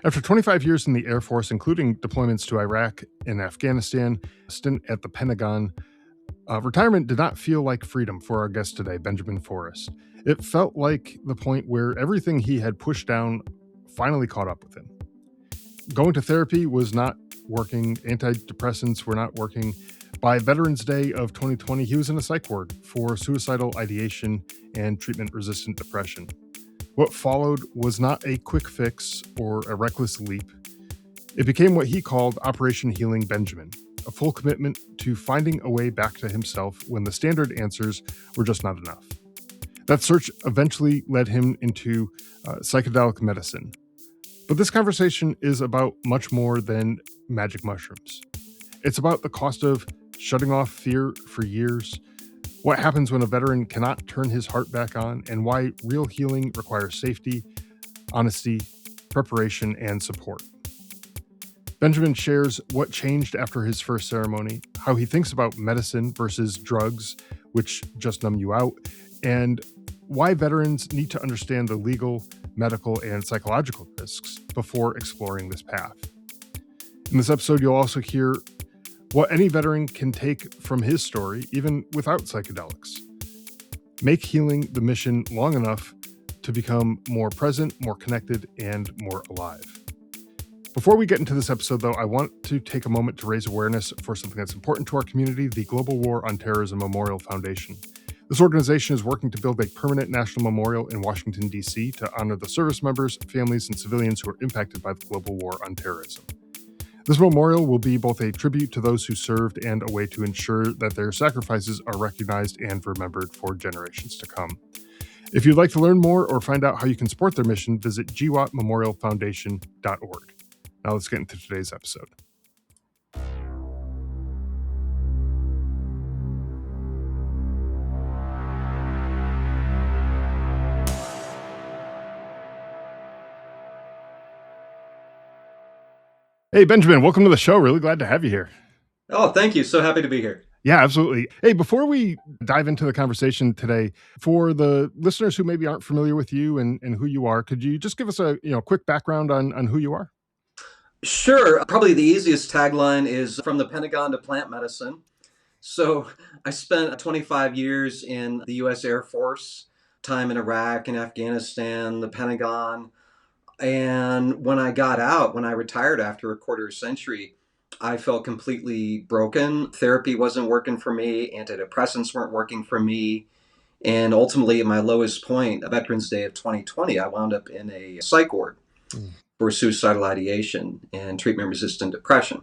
After 25 years in the Air Force, including deployments to Iraq and Afghanistan, a stint at the Pentagon, retirement did not feel like freedom for our guest today, Benjamin Forrest. It felt like the point where everything he had pushed down finally caught up with him. Going to therapy was not working. Antidepressants were not working. By Veterans Day of 2020, he was in a psych ward for suicidal ideation and treatment-resistant depression. What followed was not a quick fix or a reckless leap. It became what he called Operation Healing Benjamin, a full commitment to finding a way back to himself when the standard answers were just not enough. That search eventually led him into psychedelic medicine. But this conversation is about much more than magic mushrooms. It's about the cost of shutting off fear for years, what happens when a veteran cannot turn his heart back on, and why real healing requires safety, honesty, preparation, and support. Benjamin shares what changed after his first ceremony, how he thinks about medicine versus drugs, which just numb you out, and why veterans need to understand the legal, medical, and psychological risks before exploring this path. In this episode, you'll also hear what any veteran can take from his story, even without psychedelics. Make healing the mission long enough to become more present, more connected, and more alive. Before we get into this episode, though, I want to take a moment to raise awareness for something that's important to our community, the Global War on Terrorism Memorial Foundation. This organization is working to build a permanent national memorial in Washington, D.C. to honor the service members, families, and civilians who were impacted by the global war on terrorism. This memorial will be both a tribute to those who served and a way to ensure that their sacrifices are recognized and remembered for generations to come. If you'd like to learn more or find out how you can support their mission, visit gwatmemorialfoundation.org. Now let's get into today's episode. Hey, Benjamin, welcome to the show. Really glad to have you here. Oh, thank you. So happy to be here. Yeah, absolutely. Hey, before we dive into the conversation today, for the listeners who maybe aren't familiar with you and who you are, could you just give us a quick background on who you are? Sure. Probably the easiest tagline is from the Pentagon to plant medicine. So I spent 25 years in the U.S. Air Force, time in Iraq and Afghanistan, the Pentagon. And when I got out, when I retired after a quarter century, I felt completely broken. Therapy wasn't working for me. Antidepressants weren't working for me. And ultimately, at my lowest point, Veterans Day of 2020, I wound up in a psych ward for suicidal ideation and treatment-resistant depression.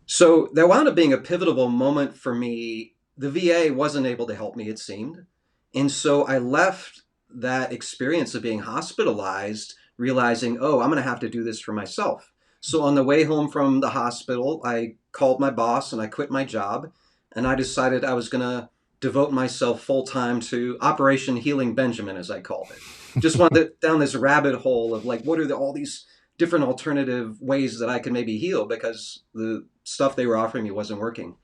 So that wound up being a pivotal moment for me. The VA wasn't able to help me, it seemed. And so I left that experience of being hospitalized realizing, I'm going to have to do this for myself. So on the way home from the hospital, I called my boss and I quit my job. And I decided I was going to devote myself full time to Operation Healing Benjamin, as I called it. Just wanted down this rabbit hole of like, what are all these different alternative ways that I can maybe heal, because the stuff they were offering me wasn't working.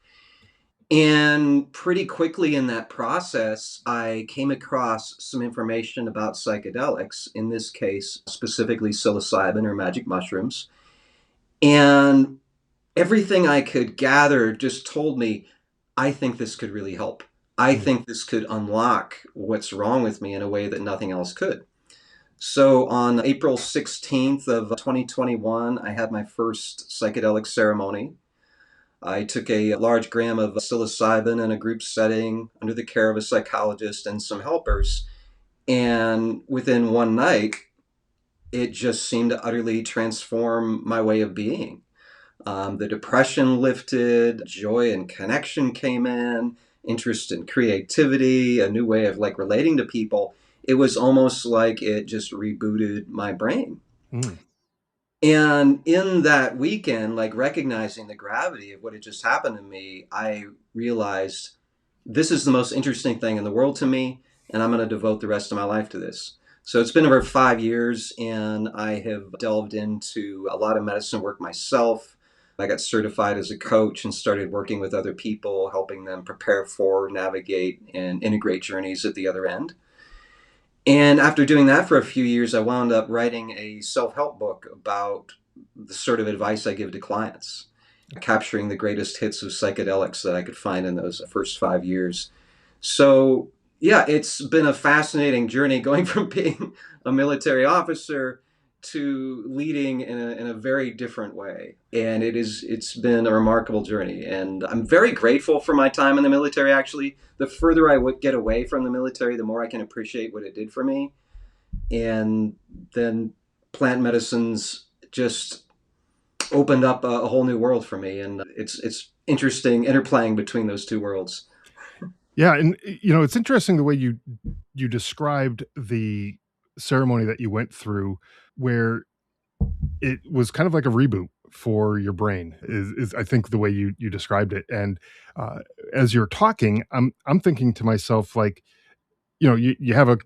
And pretty quickly in that process, I came across some information about psychedelics, in this case, specifically psilocybin or magic mushrooms. And everything I could gather just told me, I think this could really help. I think this could unlock what's wrong with me in a way that nothing else could. So on April 16th of 2021, I had my first psychedelic ceremony. I took a large gram of psilocybin in a group setting under the care of a psychologist and some helpers. And within one night, it just seemed to utterly transform my way of being. The depression lifted, joy and connection came in, interest in creativity, a new way of relating to people. It was almost like it just rebooted my brain. And in that weekend, recognizing the gravity of what had just happened to me, I realized this is the most interesting thing in the world to me, and I'm going to devote the rest of my life to this. So it's been over 5 years, and I have delved into a lot of medicine work myself. I got certified as a coach and started working with other people, helping them prepare for, navigate, and integrate journeys at the other end. And after doing that for a few years, I wound up writing a self-help book about the sort of advice I give to clients, capturing the greatest hits of psychedelics that I could find in those first 5 years. So, yeah, it's been a fascinating journey going from being a military officer to leading in a very different way. And it's been a remarkable journey. And I'm very grateful for my time in the military, actually. The further I would get away from the military, the more I can appreciate what it did for me. And then plant medicines just opened up a whole new world for me. And it's interesting interplaying between those two worlds. Yeah, and it's interesting the way you described the ceremony that you went through, where it was kind of like a reboot for your brain. Is I think the way you described it, and as you're talking, I'm thinking to myself, like, you have a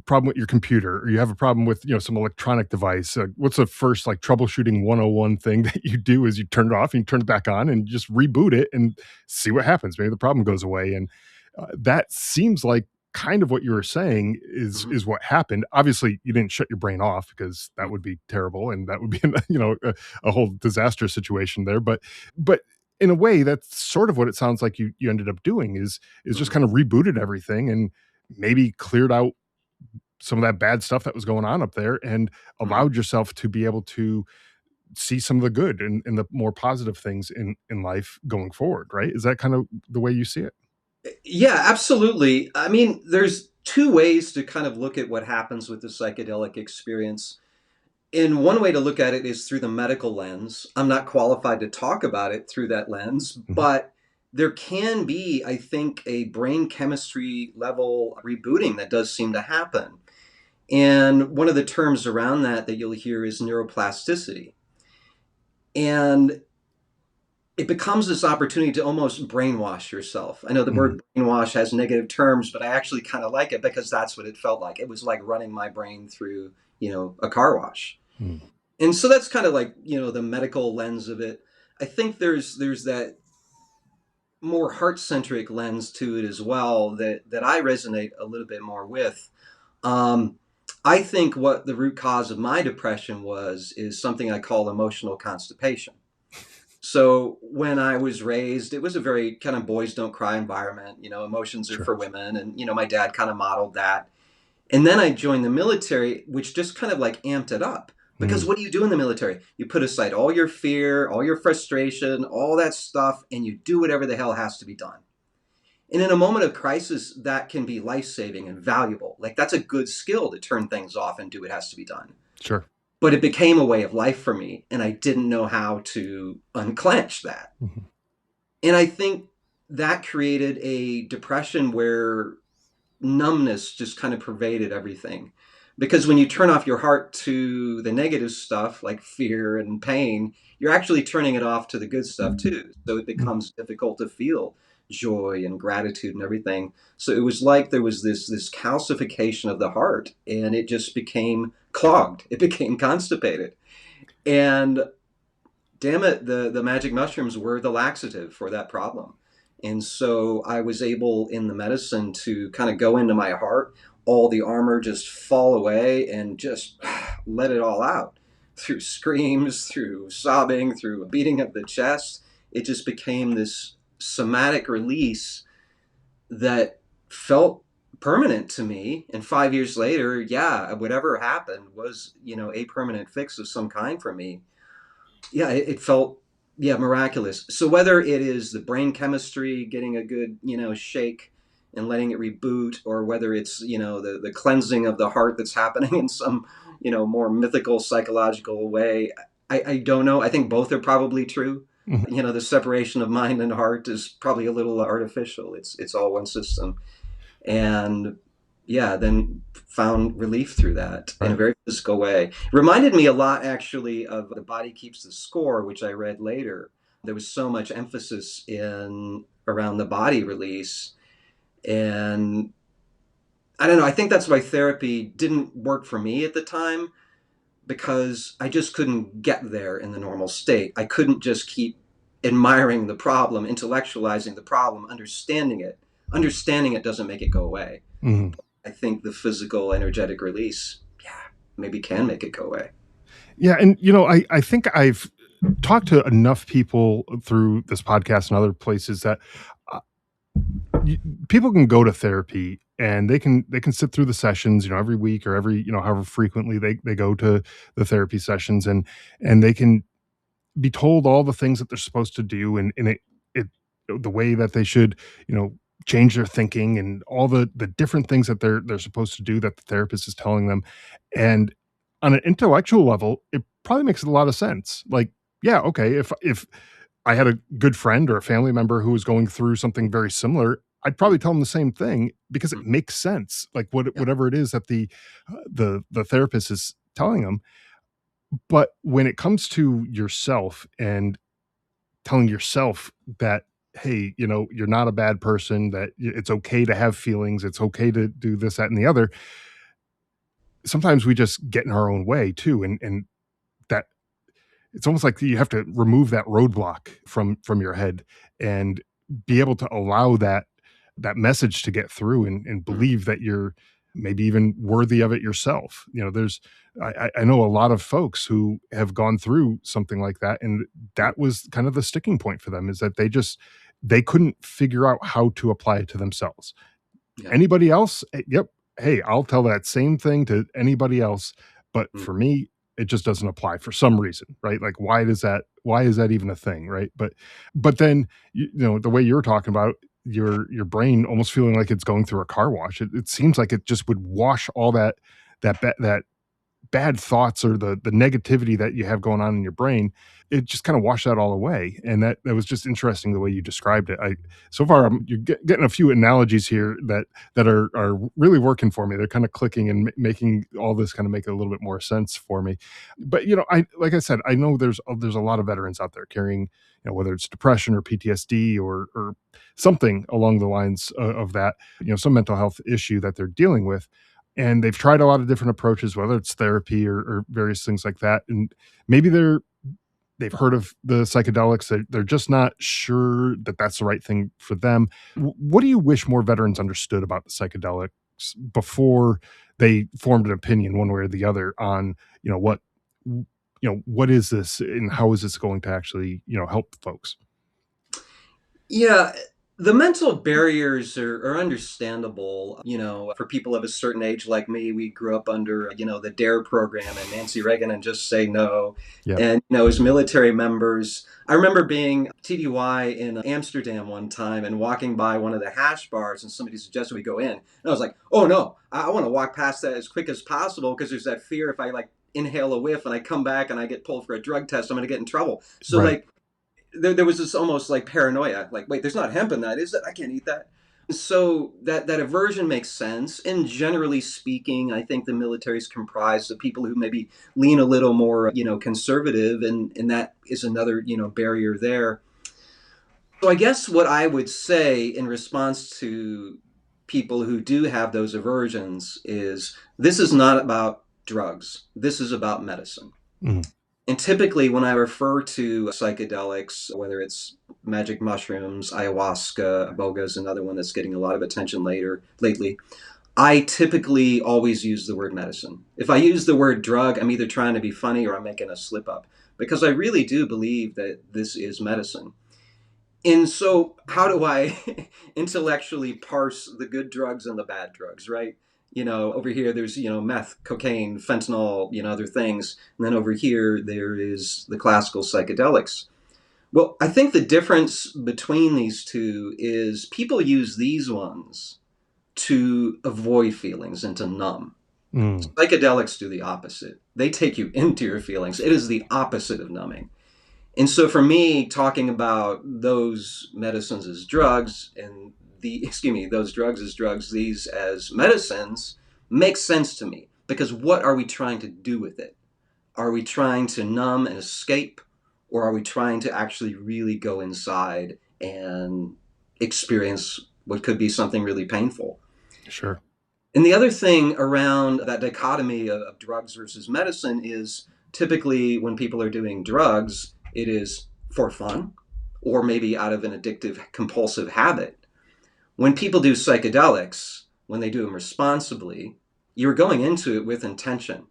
problem with your computer, or you have a problem with some electronic device. What's the first, like, troubleshooting 101 thing that you do? Is you turn it off and you turn it back on and just reboot it and see what happens. Maybe the problem goes away. And that seems like kind of what you were saying Mhm. is what happened. Obviously, you didn't shut your brain off, because that would be terrible, and that would be a whole disaster situation there. But in a way, that's sort of what it sounds like you ended up doing, is just Mhm. kind of rebooted everything, and maybe cleared out some of that bad stuff that was going on up there, and Mhm. allowed yourself to be able to see some of the good and the more positive things in life going forward, right? Is that kind of the way you see it? Yeah, absolutely. I mean, there's two ways to kind of look at what happens with the psychedelic experience. And one way to look at it is through the medical lens. I'm not qualified to talk about it through that lens, Mhm. but there can be, I think, a brain chemistry level rebooting that does seem to happen. And one of the terms around that you'll hear is neuroplasticity. And it becomes this opportunity to almost brainwash yourself. I know the Mhm. word brainwash has negative terms, but I actually kind of like it because that's what it felt like. It was like running my brain through, a car wash. Mm. And so that's kind of like, the medical lens of it. I think there's that more heart-centric lens to it as well that I resonate a little bit more with. Um, I think what the root cause of my depression was is something I call emotional constipation. So when I was raised, it was a very kind of boys don't cry environment. Emotions are Sure. for women, and my dad kind of modeled that. And then I joined the military, which just kind of like amped it up. Because Mm. what do you do in the military? You put aside all your fear, all your frustration, all that stuff, and you do whatever the hell has to be done. And in a moment of crisis, that can be life saving and valuable. Like, that's a good skill to turn things off and do what has to be done. Sure. But it became a way of life for me, and I didn't know how to unclench that. Mhm. And I think that created a depression where numbness just kind of pervaded everything. Because when you turn off your heart to the negative stuff like fear and pain, you're actually turning it off to the good stuff too. So it Mm. becomes difficult to feel joy and gratitude and everything. So it was like there was this calcification of the heart, and it just became clogged. It became constipated. And damn it, the magic mushrooms were the laxative for that problem. And so I was able in the medicine to kind of go into my heart, all the armor just fall away and just let it all out through screams, through sobbing, through beating of the chest. It just became this somatic release that felt permanent to me. And 5 years later, yeah, whatever happened was, a permanent fix of some kind for me. Yeah, it felt, yeah, miraculous. So whether it is the brain chemistry getting a good shake and letting it reboot, or whether it's the cleansing of the heart that's happening in some more mythical psychological way, I don't know. I think both are probably true. Mhm. The separation of mind and heart is probably a little artificial. It's all one system. And yeah, then found relief through that in a Right. very physical way. Reminded me a lot, actually, of The Body Keeps the Score, which I read later. There was so much emphasis in around the body release. And I don't know, I think that's why therapy didn't work for me at the time, because I just couldn't get there in the normal state. I couldn't just keep admiring the problem, intellectualizing the problem, understanding it. Understanding it doesn't make it go away. Mhm. I think the physical energetic release, yeah, maybe can make it go away. Yeah, and I think I've talked to enough people through this podcast and other places that uh, y people can go to therapy and they can sit through the sessions, every week or every, however frequently they go to the therapy sessions, and they can be told all the things that they're supposed to do, and it the way that they should, you know, change their thinking and all the different things that they're supposed to do that the therapist is telling them. And on an intellectual level, it probably makes a lot of sense. Like, yeah, okay, if I had a good friend or a family member who was going through something very similar, I'd probably tell them the same thing because it Mm, makes sense. Like yeah. whatever it is that the therapist is telling them. But when it comes to yourself and telling yourself that, hey, you're not a bad person, that it's okay to have feelings, it's okay to do this, that, and the other, sometimes we just get in our own way too. And that it's almost like you have to remove that roadblock from your head and be able to allow that message to get through, and Mm, believe that you're maybe even worthy of it yourself. There's I know a lot of folks who have gone through something like that, and mm, that was kind of the sticking point for them, is that they couldn't figure out how to apply it to themselves. yeah. Anybody else? Yep. Hey, I'll tell that same thing to anybody else, but Mm, for me, it just doesn't apply for some reason, right? Like, why is that even a thing, right? But then, the way you're talking about your brain almost feeling like it's going through a car wash. It seems like it just would wash all that bad thoughts or the negativity that you have going on in your brain. It just kind of washed that all away, and that was just interesting the way you described it. I So far, you're getting a few analogies here that are really working for me. They're kind of clicking and making all this kind of make a little bit more sense for me. But I like I said, I know there's a lot of veterans out there carrying, whether it's depression or PTSD or something along the lines of that, some mental health issue that they're dealing with, and they've tried a lot of different approaches, whether it's therapy or various things like that. And maybe they've heard of the psychedelics. They're just not sure that that's the right thing for them. What do you wish more veterans understood about the psychedelics before they formed an opinion one way or the other on, what, what is this and how is this going to actually, help folks? Yeah, the mental barriers are understandable. For people of a certain age like me, we grew up under, the DARE program and Nancy Reagan and Just Say No. Yeah. And, as military members, I remember being TDY in Amsterdam one time and walking by one of the hash bars, and somebody suggested we go in. And I was like, oh no, I want to walk past that as quick as possible, because there's that fear if I like inhale a whiff and I come back and I get pulled for a drug test, I'm going to get in trouble. So Right. like, there was this almost like paranoia, like, wait, there's not hemp in that, is it? I can't eat that. So that aversion makes sense. And generally speaking, I think the military is comprised of people who maybe lean a little more, conservative, and that is another, barrier there. So I guess what I would say in response to people who do have those aversions is, this is not about drugs. This is about medicine. Mhm. And typically, when I refer to psychedelics, whether it's magic mushrooms, ayahuasca, boga is another one that's getting a lot of attention lately, I typically always use the word medicine. If I use the word drug, I'm either trying to be funny or I'm making a slip up, because I really do believe that this is medicine. And so, how do I intellectually parse the good drugs and the bad drugs, right? Over here there's, meth, cocaine, fentanyl, other things. And then over here there is the classical psychedelics. Well, I think the difference between these two is people use these ones to avoid feelings and to numb. Mm. Psychedelics do the opposite. They take you into your feelings. It is the opposite of numbing. And so for me, talking about those medicines as drugs and those drugs as drugs, these as medicines, makes sense to me, because what are we trying to do with it? Are we trying to numb and escape, or are we trying to actually really go inside and experience what could be something really painful? Sure. And the other thing around that dichotomy of drugs versus medicine is, typically when people are doing drugs, it is for fun or maybe out of an addictive compulsive habit. When people do psychedelics, when they do them responsibly, you're going into it with intention.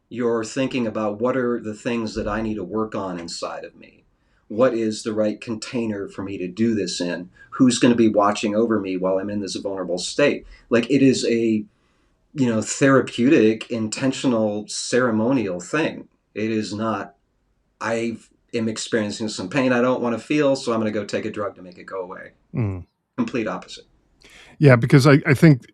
You're thinking about what are the things that I need to work on inside of me? What is the right container for me to do this in? Who's going to be watching over me while I'm in this vulnerable state? Like it is a, therapeutic, intentional, ceremonial thing. It is not, I am experiencing some pain I don't want to feel, so I'm going to go take a drug to make it go away. Mm. Complete opposite. Yeah, because I think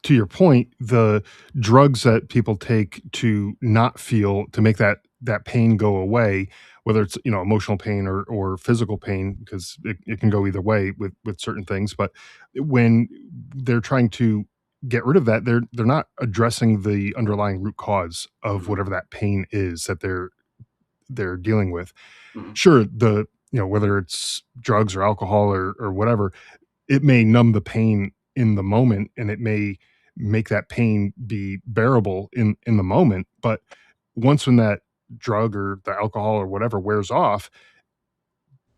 to your point, the drugs that people take to not feel to make that pain go away, whether it's emotional pain or physical pain, because it can go either way with certain things. But when they're trying to get rid of that, they're not addressing the underlying root cause of Mm-hmm. whatever that pain is that they're dealing with. Mm-hmm. Sure, the whether it's drugs or alcohol or whatever, it may numb the pain in the moment and it may make that pain be bearable in the moment, but once when that drug or the alcohol or whatever wears off,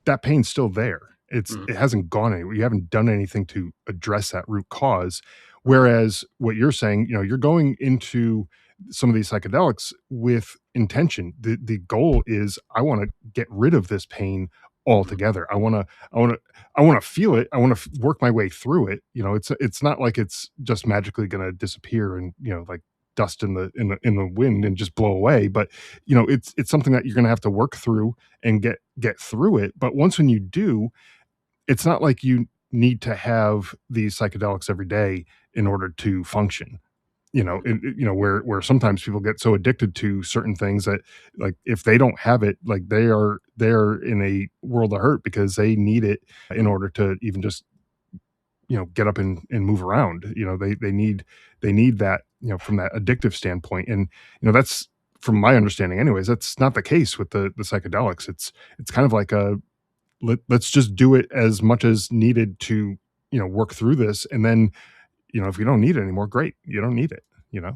that pain's still there. It hasn't gone anywhere. You haven't done anything to address that root cause. Whereas what you're saying, you're going into some of these psychedelics with intention. The goal is I want to get rid of this pain Mm-hmm. altogether. I want to feel it. I want to work my way through it. It's not like it's just magically going to disappear and, like dust in the wind and just blow away, but it's something that you're going to have to work through and get through it. But once when you do, it's not like you need to have these psychedelics every day in order to function. Where sometimes people get so addicted to certain things that, like, if they don't have it, like, they're in a world of hurt because they need it in order to even just get up and move around. They need that, from that addictive standpoint. And that's, from my understanding anyways, that's not the case with the psychedelics. It's kind of like let's just do it as much as needed to work through this, and then if you don't need it anymore, great, you don't need it. Yeah.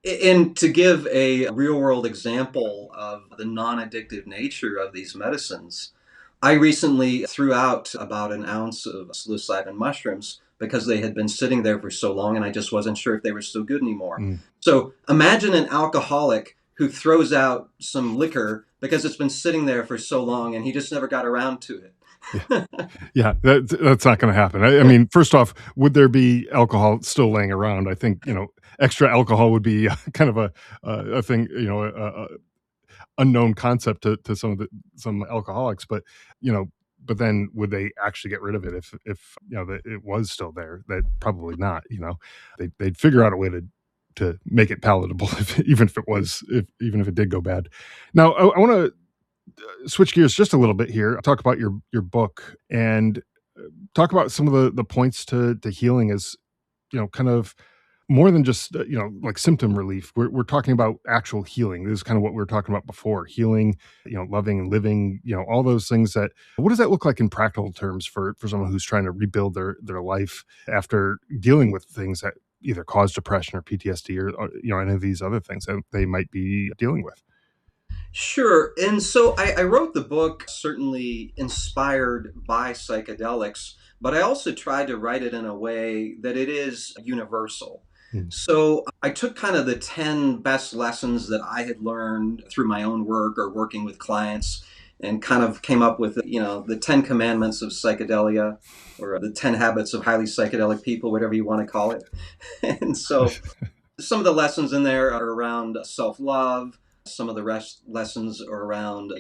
And to give a real world example of the non addictive nature of these medicines, I recently threw out about an ounce of psilocybin mushrooms because they had been sitting there for so long and I just wasn't sure if they were still good anymore. Mm. So imagine an alcoholic who throws out some liquor because it's been sitting there for so long and he just never got around to it. Yeah, that's not going to happen. I mean, first off, would there be alcohol still laying around? I think extra alcohol would be kind of a thing, unknown concept to some alcoholics. But you know, but then would they actually get rid of it if it was still there? That probably not. They'd figure out a way to make it palatable, even if it did go bad. Now, I want to switch gears just a little bit here. Talk about your book and talk about some of the points to healing as kind of more than just like symptom relief. We're talking about actual healing. This is kind of what we were talking about before: healing, loving and living, all those things. That what does that look like in practical terms for someone who's trying to rebuild their life after dealing with things that either cause depression or PTSD or any of these other things that they might be dealing with? Sure. And so I wrote the book certainly inspired by psychedelics, but I also tried to write it in a way that it is universal. Mm. So I took kind of the 10 best lessons that I had learned through my own work or working with clients and kind of came up with, the 10 commandments of psychedelia or the 10 habits of highly psychedelic people, whatever you want to call it. And so some of the lessons in there are around self love. Some of the rest lessons are around,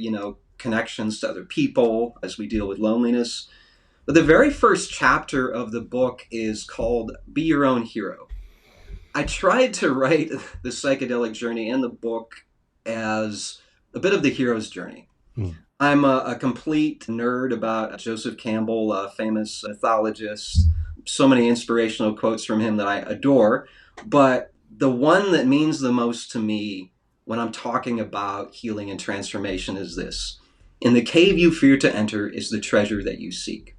connections to other people as we deal with loneliness. But the very first chapter of the book is called Be Your Own Hero. I tried to write the psychedelic journey in the book as a bit of the hero's journey. Mm. I'm a complete nerd about Joseph Campbell, a famous mythologist. So many inspirational quotes from him that I adore. But the one that means the most to me when I'm talking about healing and transformation is this: in the cave you fear to enter is the treasure that you seek.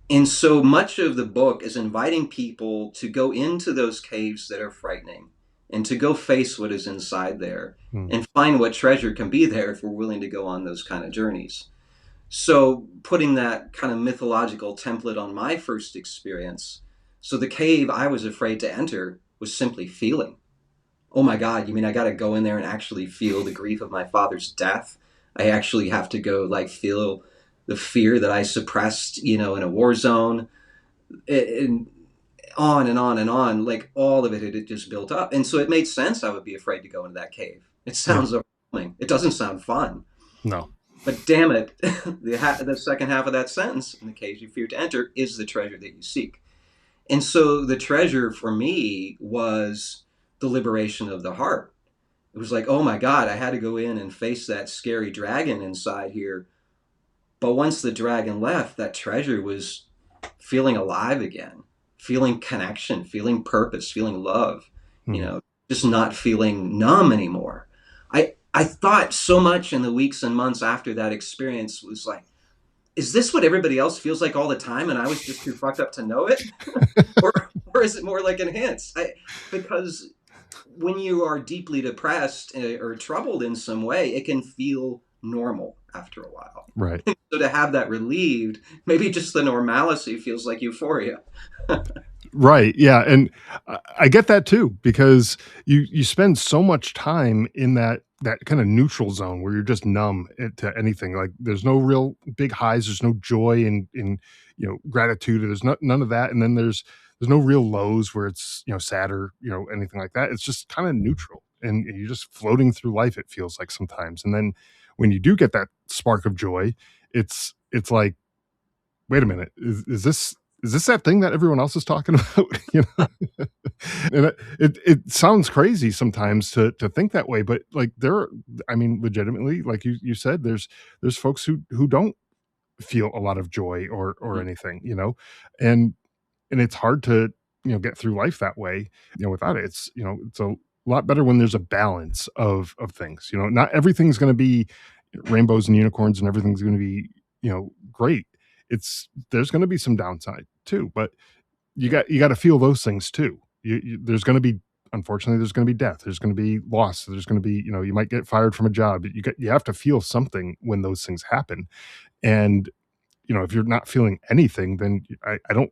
And so much of the book is inviting people to go into those caves that are frightening and to go face what is inside there Mm. and find what treasure can be there if we're willing to go on those kind of journeys. So, putting that kind of mythological template on my first experience, So the cave I was afraid to enter was simply feeling. Oh my God, you mean I got to go in there and actually feel the grief of my father's death? I actually have to go like feel the fear that I suppressed, in a war zone, and on and on and on. Like all of it had just built up. And so it made sense I would be afraid to go into that cave. It Yeah. sounds overwhelming. It doesn't sound fun. No. But damn it, the second half of that sentence, in the cave you fear to enter, is the treasure that you seek. And so the treasure for me was the liberation of the heart. It was like, oh my God, I had to go in and face that scary dragon inside here. But once the dragon left, that treasure was feeling alive again, feeling connection, feeling purpose, feeling love, Mm. just not feeling numb anymore. I thought so much in the weeks and months after that experience was like, is this what everybody else feels like all the time? And I was just too fucked up to know it? or is it more like enhanced? Because when you are deeply depressed or troubled in some way, it can feel normal after a while. Right. So to have that relieved, maybe just the normalcy feels like euphoria. Right. Yeah. And I get that too, because you spend so much time in that kind of neutral zone where you're just numb to anything. Like there's no real big highs, there's no joy in gratitude. There's none of that. And then there's no real lows where it's sad or anything like that. It's just kind of neutral, and you're just floating through life, it feels like sometimes. And then when you do get that spark of joy, it's like, wait a minute, is this that thing that everyone else is talking about? And it sounds crazy sometimes to think that way, but like I mean, legitimately, like you said, there's folks who don't feel a lot of joy or Mhm. anything, and it's hard to get through life that way, without it. It's a lot better when there's a balance of things. Not everything's going to be rainbows and unicorns, and everything's going to be great. There's going to be some downside too, but Yeah. you got to feel those things too. There's going to be, unfortunately, there's going to be death. There's going to be loss. There's going to be, you might get fired from a job. You have to feel something when those things happen. And if you're not feeling anything, then I don't,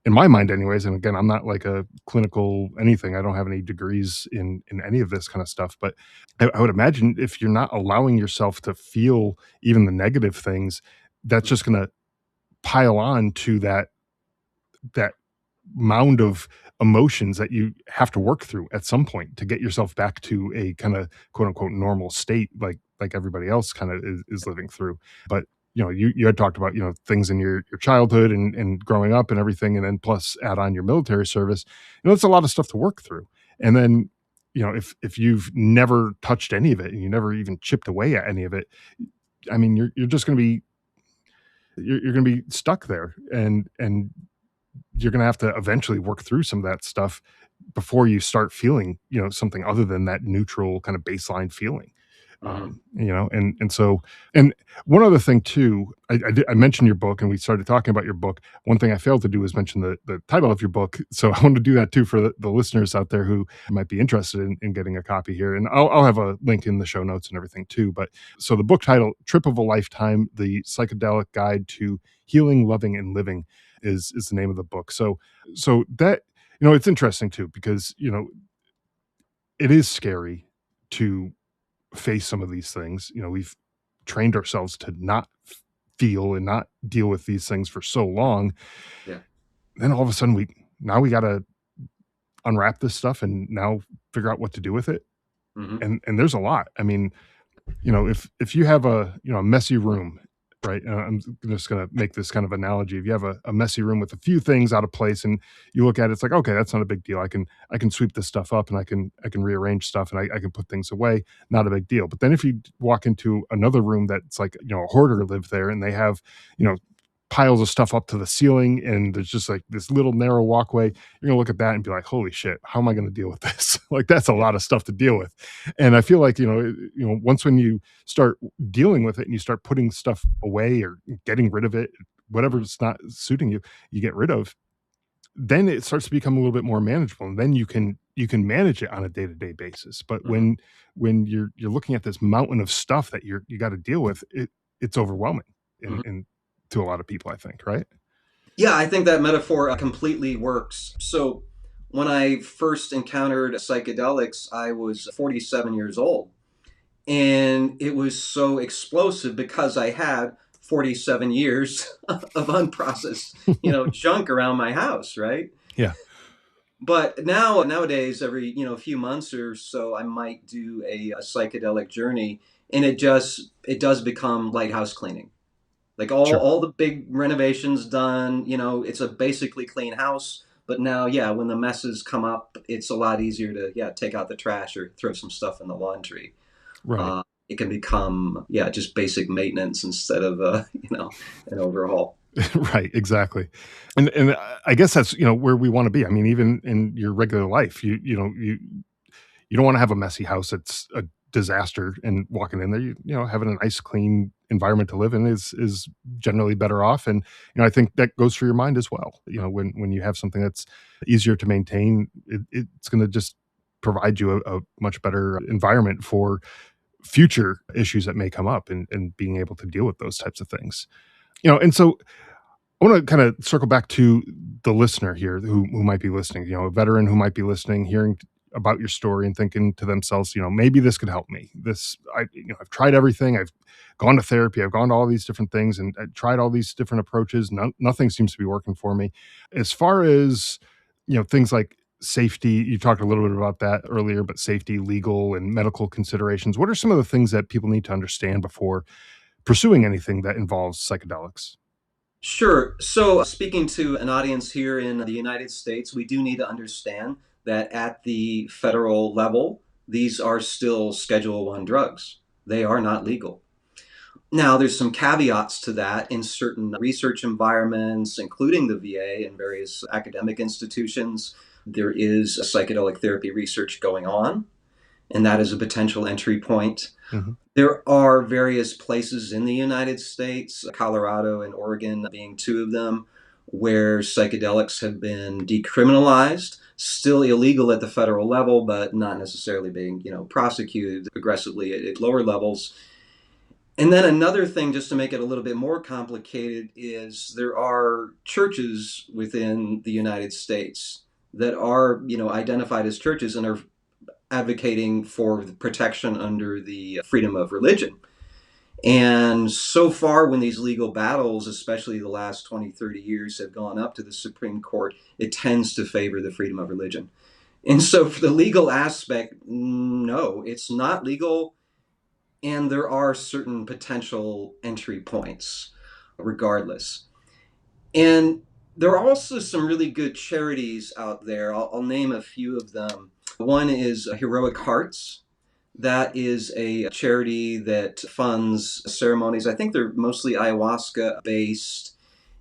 in my mind anyways, and again, I'm not like a clinical anything. I don't have any degrees in any of this kind of stuff, but I would imagine if you're not allowing yourself to feel even the negative things, that's just going to pile on to that mound of emotions that you have to work through at some point to get yourself back to a kind of quote unquote normal state, like everybody else kind of is living through. But you had talked about things in your childhood and growing up and everything, and then plus add on your military service. It's a lot of stuff to work through. And then if you've never touched any of it and you never even chipped away at any of it, I mean, you're just going to be you're going to be stuck there, and you're going to have to eventually work through some of that stuff before you start feeling, something other than that neutral kind of baseline feeling. Hmm. And so, and one other thing too, I mentioned your book and we started talking about your book. One thing I failed to do is mention the title of your book. So I want to do that too for the listeners out there who might be interested in getting a copy here. And I'll have a link in the show notes and everything too. But so the book title, Trip of a Lifetime, the Psychedelic Guide to Healing, Loving, and Living is the name of the book. So that, it's interesting too, because, it is scary to face some of these things. We've trained ourselves to not feel and not deal with these things for so long. Yeah. Then all of a sudden we got to unwrap this stuff and now figure out what to do with it. Hmm. And there's a lot. I mean, if you have a messy room, right? I'm just going to make this kind of analogy. If you have a messy room with a few things out of place and you look at it, it's like, okay, that's not a big deal. I can sweep this stuff up and I can rearrange stuff and I can put things away. Not a big deal. But then if you walk into another room that's like, a hoarder lived there and they have, you know, piles of stuff up to the ceiling and there's just like this little narrow walkway, you're gonna look at that and be like, holy shit, how am I gonna deal with this? Like that's a Yeah. lot of stuff to deal with. And I feel like, once when you start dealing with it and you start putting stuff away or getting rid of it, Hmm. whatever's not suiting you, you get rid of, then it starts to become a little bit more manageable. And then you can manage it on a day-to-day basis. But Hmm. when you're looking at this mountain of stuff that you got to deal with, it's overwhelming Hmm. and to a lot of people, I think, right? Yeah, I think that metaphor completely works. So, when I first encountered psychedelics, I was 47 years old. And it was so explosive because I had 47 years of unprocessed, junk around my house, right? Yeah, But nowadays, every, few months or so, I might do a psychedelic journey, and it does become lighthouse cleaning. Like all sure. all the big renovations done, it's a basically clean house. But now, yeah, when the messes come up, it's a lot easier to, yeah, take out the trash or throw some stuff in the laundry. Right. It can become, yeah, just basic maintenance instead of an overhaul. Right, exactly. And I guess that's, where we want to be. I mean, even in your regular life, you don't want to have a messy house that's a disaster, and walking in there, having a nice clean environment to live in is generally better off. And I think that goes for your mind as well. When you have something that's easier to maintain, it's going to just provide you a much better environment for future issues that may come up, and being able to deal with those types of things. And so I want to kind of circle back to the listener here who might be listening, a veteran who might be listening, hearing about your story and thinking to themselves, maybe this could help me. I've tried everything. I've gone to therapy. I've gone to all these different things, and I tried all these different approaches. Nothing seems to be working for me. As far as, things like safety, you talked a little bit about that earlier, but safety, legal and medical considerations, what are some of the things that people need to understand before pursuing anything that involves psychedelics? Sure. So, speaking to an audience here in the United States, we do need to understand that at the federal level, these are still Schedule One drugs. They are not legal. Now, there's some caveats to that in certain research environments, including the VA and various academic institutions. There is psychedelic therapy research going on, and that is a potential entry point. Mhm. There are various places in the United States, Colorado and Oregon being two of them, where psychedelics have been decriminalized, still illegal at the federal level, but not necessarily being, prosecuted aggressively at lower levels. And then another thing, just to make it a little bit more complicated, is there are churches within the United States that are, identified as churches and are advocating for the protection under the freedom of religion. And so far, when these legal battles, especially the last 20, 30 years, have gone up to the Supreme Court, it tends to favor the freedom of religion. And so, for the legal aspect, no, it's not legal. And there are certain potential entry points, regardless. And there are also some really good charities out there. I'll name a few of them. One is Heroic Hearts. That is a charity that funds ceremonies. I think they're mostly ayahuasca based,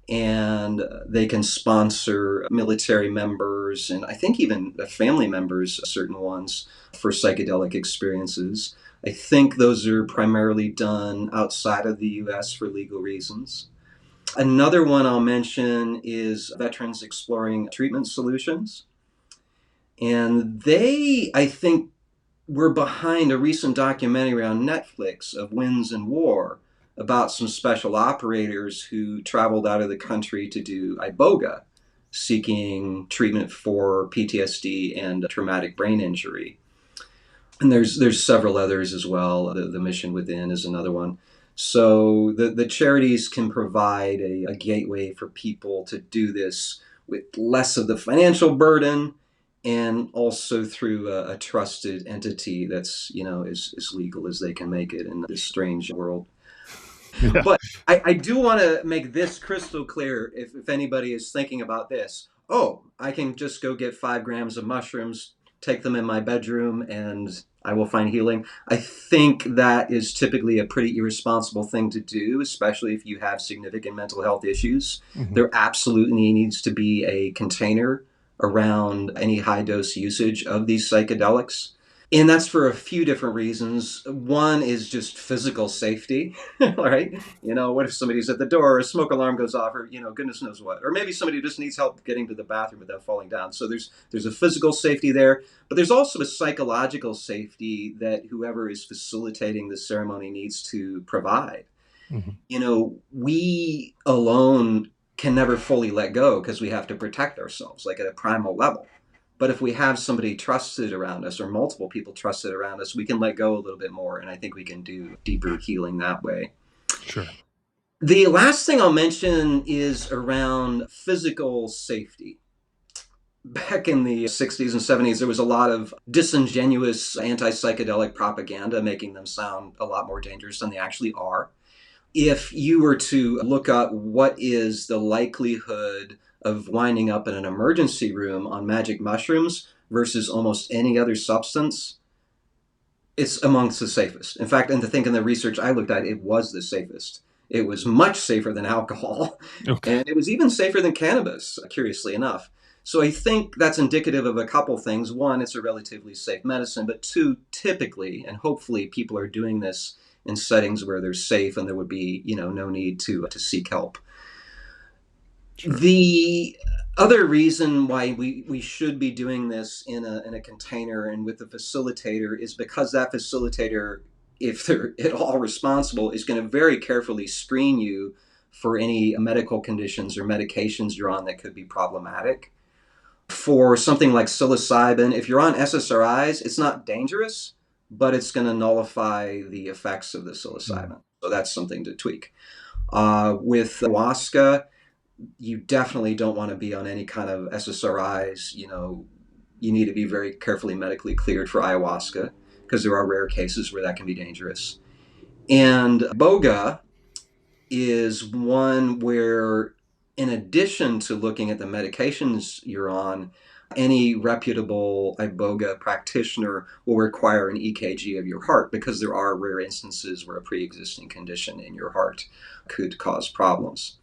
and they can sponsor military members and I think even family members, certain ones, for psychedelic experiences. I think those are primarily done outside of the US for legal reasons. Another one I'll mention is Veterans Exploring Treatment Solutions. And they, I think, were behind a recent documentary on Netflix of Winds and War about some special operators who traveled out of the country to do iboga, seeking treatment for PTSD and traumatic brain injury. And there's several others as well. The Mission Within is another one. So the charities can provide a gateway for people to do this with less of the financial burden, and also through a trusted entity that's, as legal as they can make it in this strange world. Yeah. But I do want to make this crystal clear, if anybody is thinking about this. Oh, I can just go get 5 grams of mushrooms, take them in my bedroom, and I will find healing. I think that is typically a pretty irresponsible thing to do, especially if you have significant mental health issues. Mhm. There absolutely needs to be a container around any high dose usage of these psychedelics. And that's for a few different reasons. One is just physical safety, right? What if somebody's at the door, or a smoke alarm goes off, or goodness knows what, or maybe somebody just needs help getting to the bathroom without falling down. So there's a physical safety there, but there's also a psychological safety that whoever is facilitating the ceremony needs to provide. Mhm. We alone can never fully let go because we have to protect ourselves, like at a primal level. But if we have somebody trusted around us or multiple people trusted around us, we can let go a little bit more. And I think we can do deeper healing that way. Sure. The last thing I'll mention is around physical safety. Back in the 60s and 70s, there was a lot of disingenuous anti psychedelic propaganda making them sound a lot more dangerous than they actually are. If you were to look up what is the likelihood of winding up in an emergency room on magic mushrooms versus almost any other substance, it's amongst the safest. In fact, and to think in the research I looked at, it was the safest. It was much safer than alcohol, Okay. and it was even safer than cannabis, curiously enough. So I think that's indicative of a couple things. One, it's a relatively safe medicine, but two, typically and hopefully people are doing this in settings where they're safe and there would be, no need to seek help. Sure. The other reason why we should be doing this in a container and with a facilitator is because that facilitator, if they're at all responsible, is going to very carefully screen you for any medical conditions or medications you're on that could be problematic. For something like psilocybin, if you're on SSRIs, it's not dangerous, but it's going to nullify the effects of the Mm. psilocybin. So that's something to tweak. With ayahuasca, you definitely don't want to be on any kind of SSRIs. You need to be very carefully medically cleared for ayahuasca because there are rare cases where that can be dangerous. And boga is one where, in addition to looking at the medications you're on, any reputable iboga practitioner will require an EKG of your heart because there are rare instances where a pre-existing condition in your heart could cause problems.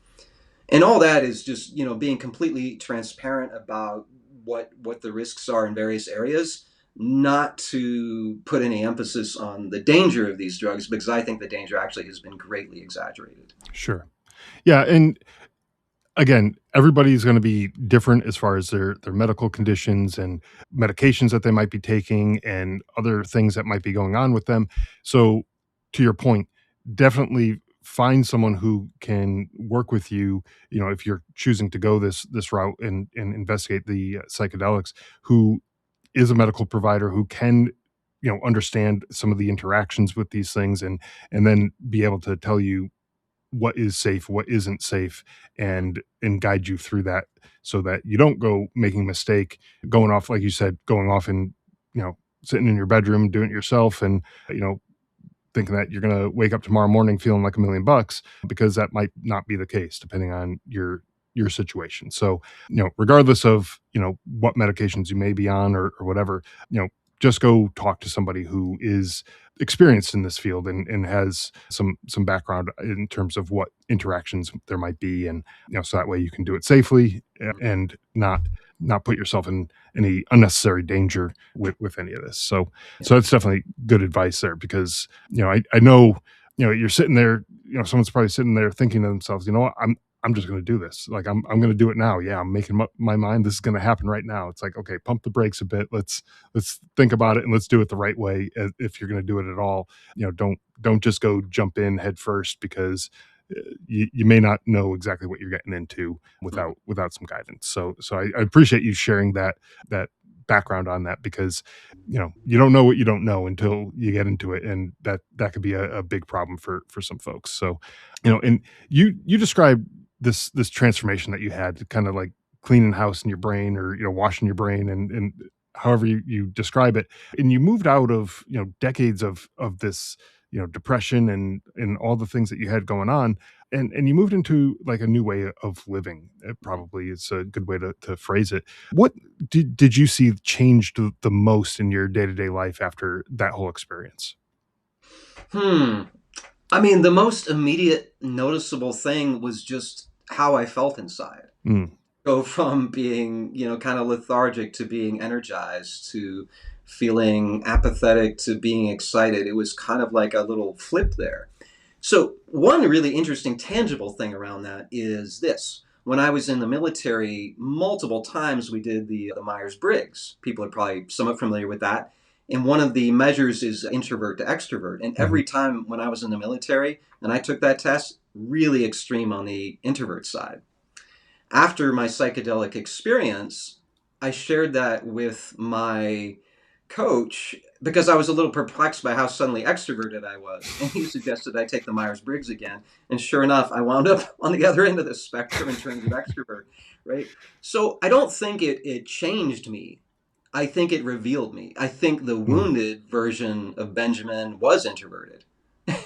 And all that is just, being completely transparent about what the risks are in various areas, not to put any emphasis on the danger of these drugs because I think the danger actually has been greatly exaggerated. Sure. Yeah, and again, everybody's going to be different as far as their medical conditions and medications that they might be taking and other things that might be going on with them. So, to your point, definitely find someone who can work with you. If you're choosing to go this route and investigate the psychedelics, who is a medical provider who can understand some of the interactions with these things and then be able to tell you what is safe, what isn't safe, and guide you through that so that you don't go making a mistake, going off, like you said, going off and, sitting in your bedroom, doing it yourself and, you know, thinking that you're gonna wake up tomorrow morning feeling like $1 million because that might not be the case depending on your situation. So, regardless of, what medications you may be on or whatever, just go talk to somebody who is experienced in this field and has some background in terms of what interactions there might be and so that way you can do it safely and not put yourself in any unnecessary danger with any of this. So that's definitely good advice there because I know you're sitting there, someone's probably sitting there thinking to themselves, what, I'm just going to do this. Like I'm going to do it now. Yeah, I'm making my mind. This is going to happen right now. It's like, okay, pump the brakes a bit. Let's think about it and let's do it the right way. If you're going to do it at all, don't just go jump in head first because you may not know exactly what you're getting into without some guidance. So I appreciate you sharing that background on that because you don't know what you don't know until you get into it, and that could be a big problem for some folks. So and you described this transformation that you had, kind of like cleaning house in your brain or washing your brain and however you describe it, and you moved out of decades of this depression and all the things that you had going on, and you moved into like a new way of living. It probably is a good way to phrase it. What did you see changed the most in your day-to-day life after that whole experience? Hmm. I mean, the most immediate noticeable thing was just how I felt inside. Mm, Go from being, kind of lethargic to being energized to feeling apathetic to being excited. It was kind of like a little flip there. So, one really interesting, tangible thing around that is this. When I was in the military, multiple times we did the Myers Briggs. People are probably somewhat familiar with that. And one of the measures is introvert to extrovert. And mhm, every time when I was in the military and I took that test, really extreme on the introvert side. After my psychedelic experience, I shared that with my coach because I was a little perplexed by how suddenly extroverted I was. And he suggested I take the Myers-Briggs again. And sure enough, I wound up on the other end of the spectrum in terms of extrovert, right? So I don't think it changed me. I think it revealed me. I think the Mm. wounded version of Benjamin was introverted.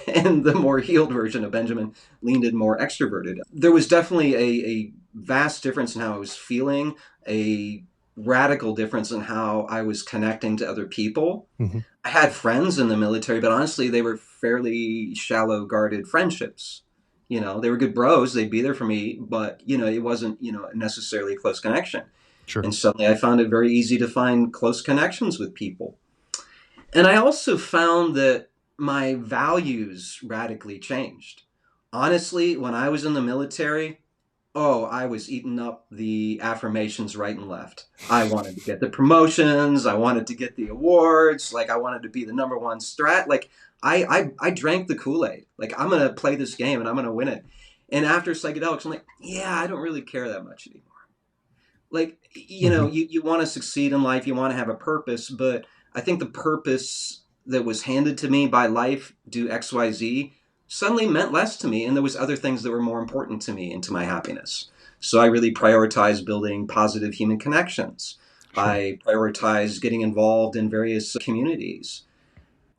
And the more healed version of Benjamin leaned in more extroverted. There was definitely a vast difference in how I was feeling, a radical difference in how I was connecting to other people. Mhm. I had friends in the military, but honestly, they were fairly shallow, guarded friendships. They were good bros. They'd be there for me, but it wasn't necessarily a close connection. Sure. And suddenly, I found it very easy to find close connections with people. And I also found that my values radically changed. Honestly, when I was in the military, oh, I was eating up the affirmations right and left. I wanted to get the promotions. I wanted to get the awards. Like, I wanted to be the number one strat. Like, I drank the Kool-Aid. Like, I'm going to play this game and I'm going to win it. And after psychedelics, I'm like, yeah, I don't really care that much anymore. Like, Mhm. you want to succeed in life, you want to have a purpose, but I think the purpose that was handed to me by life, do XYZ, suddenly meant less to me, and there was other things that were more important to me and to my happiness. So I really prioritized building positive human connections. Sure. I prioritized getting involved in various communities.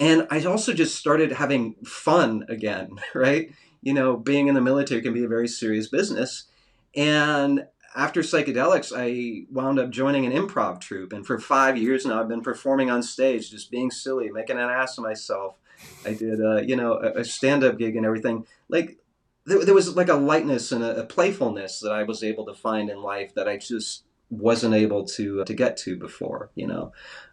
And I also just started having fun again, right? Being in the military can be a very serious business. And after psychedelics, I wound up joining an improv troupe. And for 5 years now, I've been performing on stage, just being silly, making an ass of myself. I did, a stand up gig and everything. Like, there was like a lightness and a playfulness that I was able to find in life that I just wasn't able to get to before.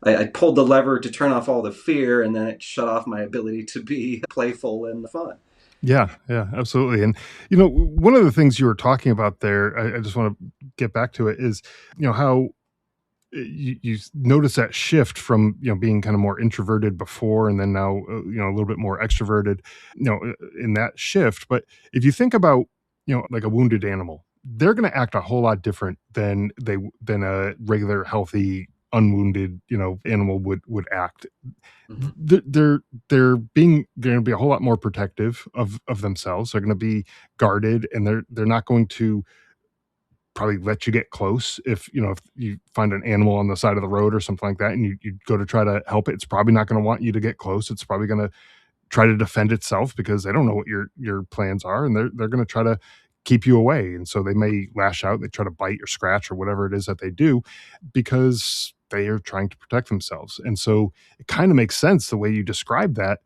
I pulled the lever to turn off all the fear, and then it shut off my ability to be playful and fun. Yeah, yeah, absolutely. And one of the things you were talking about there, I just want to get back to it, is how you notice that shift from being kind of more introverted before, and then now a little bit more extroverted, in that shift. But if you think about like a wounded animal, they're going to act a whole lot different than a regular healthy unwounded animal would act. Hmm. They're being going to be a whole lot more protective of themselves. They're going to be guarded, and they're not going to probably let you get close. If you find an animal on the side of the road or something like that, and you go to try to help it, it's probably not going to want you to get close. It's probably going to try to defend itself because they don't know what your plans are, and they're going to try to keep you away. And so they may lash out, they try to bite or scratch or whatever it is that they do, because they are trying to protect themselves. And so it kind of makes sense the way you describe that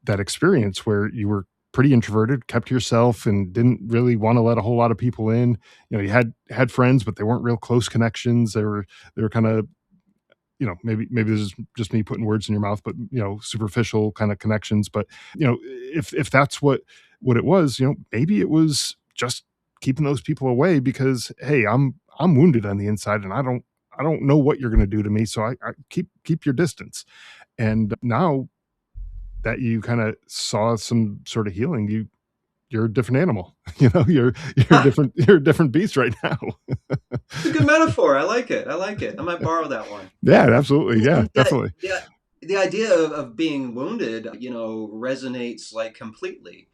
experience where you were pretty introverted, kept to yourself, and didn't really want to let a whole lot of people in. You had friends, but they weren't real close connections. They were kind of, maybe this is just me putting words in your mouth, but superficial kind of connections. But if that's what it was, maybe it was just keeping those people away because, hey, I'm wounded on the inside, and I don't know what you're going to do to me, so I keep your distance. And now that you kind of saw some sort of healing, you're a different animal. You're Ha! a different beast right now. It's a good metaphor. I like it. I like it. I might borrow that one. Yeah, absolutely. Yeah, And definitely. the idea of being wounded, resonates like completely.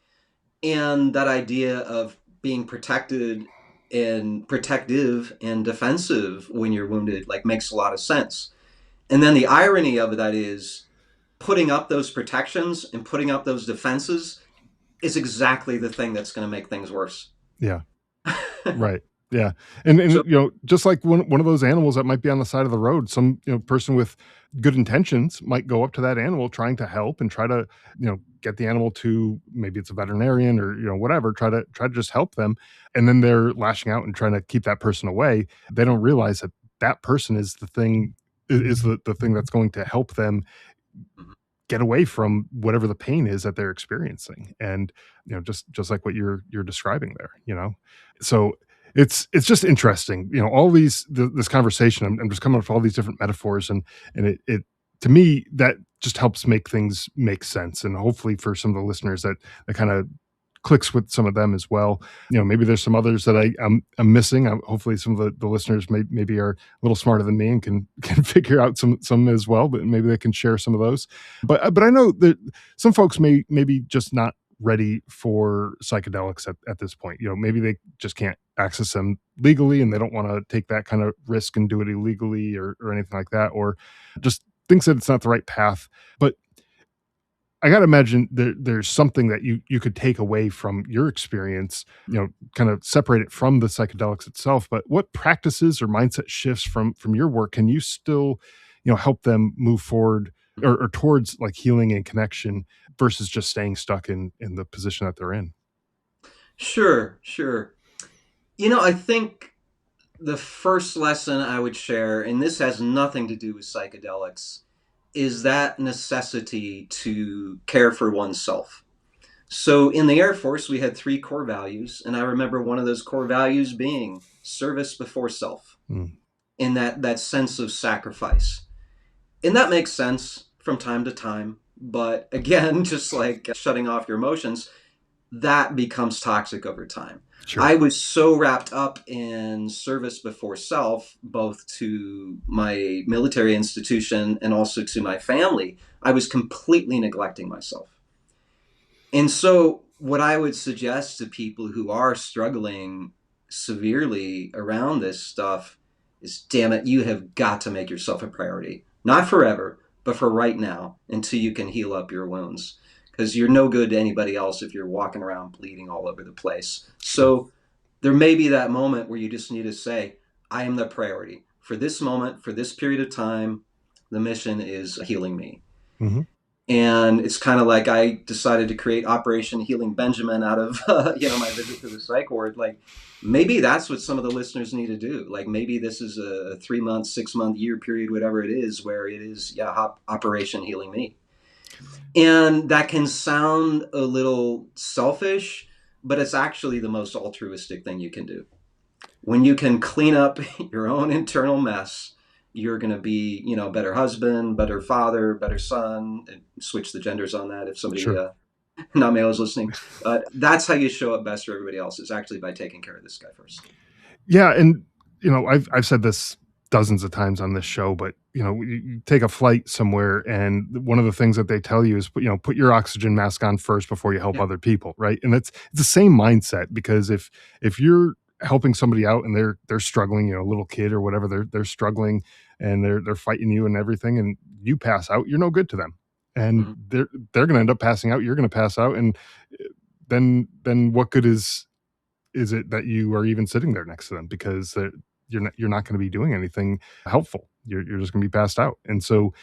And that idea of being protected and protective and defensive when you're wounded, like, makes a lot of sense. And then the irony of that is putting up those protections and putting up those defenses is exactly the thing that's going to make things worse. Yeah. Right. Yeah. And So, just like one of those animals that might be on the side of the road, some, person with good intentions might go up to that animal trying to help and try to, get the animal to, maybe it's a veterinarian or, whatever, try to just help them. And then they're lashing out and trying to keep that person away. They don't realize that that person is the thing, is the thing that's going to help them mhm. get away from whatever the pain is that they're experiencing. And just like what you're describing there. So it's just interesting, all this conversation. I'm just coming up with all these different metaphors, and it to me, that just helps make things make sense, and hopefully for some of the listeners that kind of clicks with some of them as well. Maybe there's some others that I'm missing. Hopefully some of the listeners maybe are a little smarter than me and can can figure out some as well, but maybe they can share some of those. But I know that some folks maybe just not ready for psychedelics at this point. Maybe they just can't access them legally and they don't want to take that kind of risk and do it illegally or anything like that, or just thinks that it's not the right path. But I got to imagine there's something that you could take away from your experience, kind of separate it from the psychedelics itself. But what practices or mindset shifts from your work can you still, help them move forward or towards like healing and connection versus just staying stuck in the position that they're in? Sure, sure. I think the first lesson I would share, and this has nothing to do with psychedelics, is that necessity to care for oneself. So in the Air Force, we had three core values, and I remember one of those core values being service before self, Mm, in that sense of sacrifice. And that makes sense from time to time. But again, just like shutting off your emotions, that becomes toxic over time. sure. I was so wrapped up in service before self, both to my military institution and also to my family, I was completely neglecting myself. And so, what I would suggest to people who are struggling severely around this stuff is, damn it, you have got to make yourself a priority. Not forever, but for right now until you can heal up your wounds. Because you're no good to anybody else if you're walking around bleeding all over the place. Sure. So, there may be that moment where you just need to say, I am the priority. For this moment, for this period of time, the mission is healing me. Hmm. And it's kind of like I decided to create Operation Healing Benjamin out of my visit to the psych ward. Like maybe that's what some of the listeners need to do. Like maybe this is a 3 month, 6 month, year period, whatever it is, where it is Operation Healing Me. And that can sound a little selfish, but it's actually the most altruistic thing you can do. When you can clean up your own internal mess, you're going to be, a better husband, better father, better son, and switch the genders on that if somebody Sure. not male is listening. That's how you show up best for everybody else, is actually by taking care of this guy first. Yeah, and I've said this dozens of times on this show, but you take a flight somewhere, and one of the things that they tell you is put your oxygen mask on first before you help Yeah. other people, right? And it's the same mindset, because if you're helping somebody out and they're struggling, a little kid or whatever, they're struggling and they're fighting you and everything, and you pass out, you're no good to them, and Mm-hmm. they're going to end up passing out. You're going to pass out, and then what good is it that you are even sitting there next to them, because you're not going to be doing anything helpful. You're just going to be passed out. And so,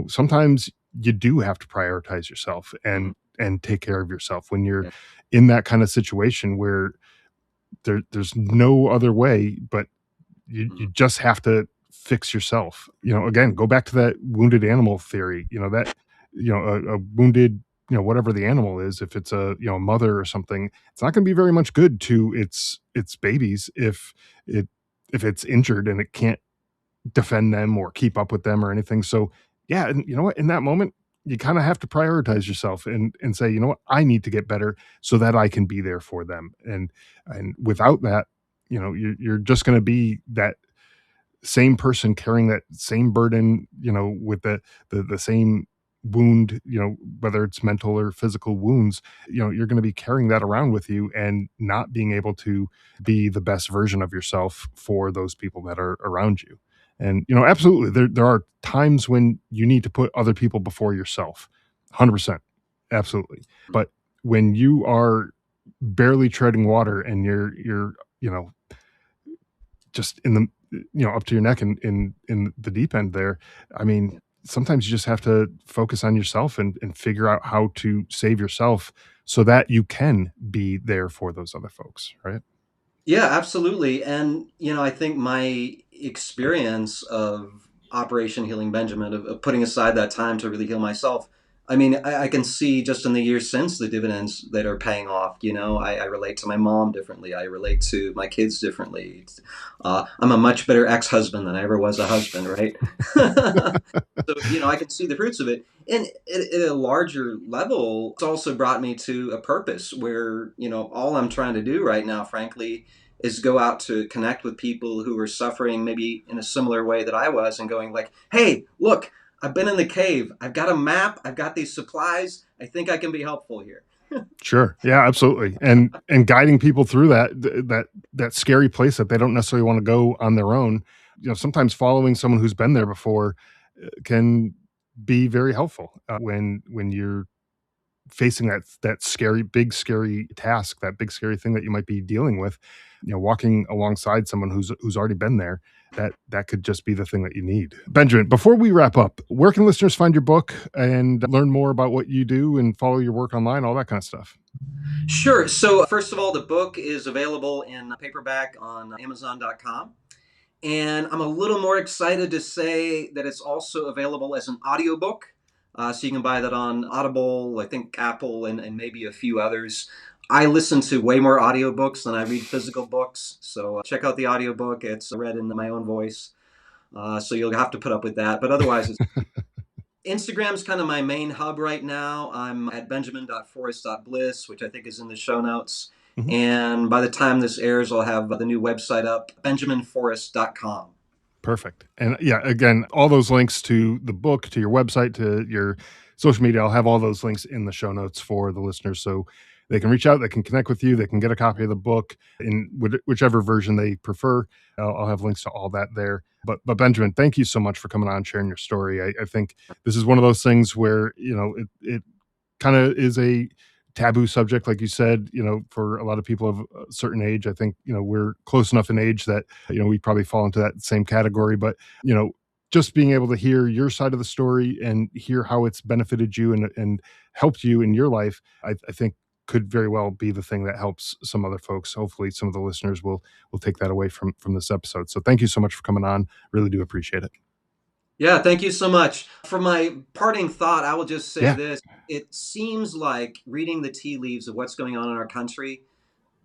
sometimes you do have to prioritize yourself Mm-hmm. and take care of yourself when you're Yeah. in that kind of situation where there's no other way, but you Mm-hmm. just have to fix yourself. Again, go back to that wounded animal theory, that a wounded, whatever the animal is, if it's a a mother or something, it's not going to be very much good to its babies it if it's injured and it can't defend them or keep up with them or anything. So yeah, and you know what, in that moment you kind of have to prioritize yourself and say, what, I need to get better so that I can be there for them. And without that, you're just going to be that same person carrying that same burden, with the same wound, whether it's mental or physical wounds, you're going to be carrying that around with you and not being able to be the best version of yourself for those people that are around you. And absolutely, there are times when you need to put other people before yourself. 100%. Absolutely. But when you are barely treading water and you're just in the up to your neck in the deep end there, I mean, sometimes you just have to focus on yourself and figure out how to save yourself so that you can be there for those other folks, right? Yeah, absolutely. And, I think my experience of Operation Healing Benjamin, of putting aside that time to really heal myself, I mean, I can see just in the years since the dividends that are paying off. I relate to my mom differently. I relate to my kids differently. I'm a much better ex-husband than I ever was a husband, right? So, I can see the fruits of it. And at a larger level, it's also brought me to a purpose where, all I'm trying to do right now, frankly, is go out to connect with people who are suffering maybe in a similar way that I was and going like, hey, look, I've been in the cave. I've got a map. I've got these supplies. I think I can be helpful here. Sure. Yeah, absolutely. And guiding people through that scary place that they don't necessarily want to go on their own. Sometimes following someone who's been there before can be very helpful when you're facing that scary, big, scary task, that big, scary thing that you might be dealing with. Walking alongside someone who's already been there, that could just be the thing that you need. Benjamin, before we wrap up, where can listeners find your book and learn more about what you do and follow your work online, all that kind of stuff? Sure. So, first of all, the book is available in paperback on Amazon.com. And I'm a little more excited to say that it's also available as an audiobook. So you can buy that on Audible, I think Apple, and maybe a few others. I listen to way more audiobooks than I read physical books. So check out the audiobook. It's read in my own voice. So you'll have to put up with that. But otherwise, Instagram's kind of my main hub right now. I'm at benjamin.forrest.bliss, which I think is in the show notes. Mhm. And by the time this airs, I'll have the new website up, benjaminforrest.com. Perfect. And yeah, again, all those links to the book, to your website, to your social media, I'll have all those links in the show notes for the listeners. So they can reach out, they can connect with you, they can get a copy of the book in whichever version they prefer. I'll have links to all that there. But Benjamin, thank you so much for coming on and sharing your story. I think this is one of those things where, it kind of is a taboo subject, like you said, for a lot of people of a certain age. I think, we're close enough in age that, we probably fall into that same category. But, just being able to hear your side of the story and hear how it's benefited you and helped you in your life, I think could very well be the thing that helps some other folks. Hopefully some of the listeners will take that away from this episode. So thank you so much for coming on. Really do appreciate it. Yeah, thank you so much. For my parting thought, I will just say Yeah. this. It seems like reading the tea leaves of what's going on in our country,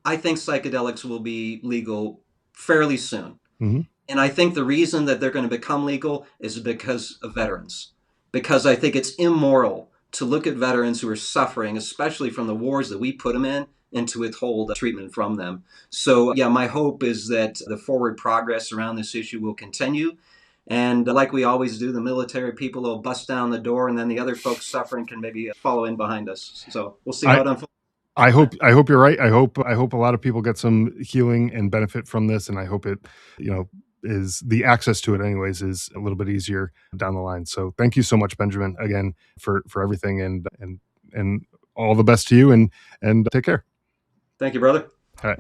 I think psychedelics will be legal fairly soon. Hmm. And I think the reason that they're going to become legal is because of veterans. Because I think it's immoral to look at veterans who are suffering, especially from the wars that we put them in, and to withhold treatment from them. So, yeah, my hope is that the forward progress around this issue will continue. And like we always do, the military people will bust down the door, and then the other folks suffering can maybe follow in behind us. So we'll see how I it unfolds. I hope you're right. I hope a lot of people get some healing and benefit from this, and I hope it, is the access to it anyways is a little bit easier down the line. So thank you so much, Benjamin, again for everything, and all the best to you, and take care. Thank you, brother. All right.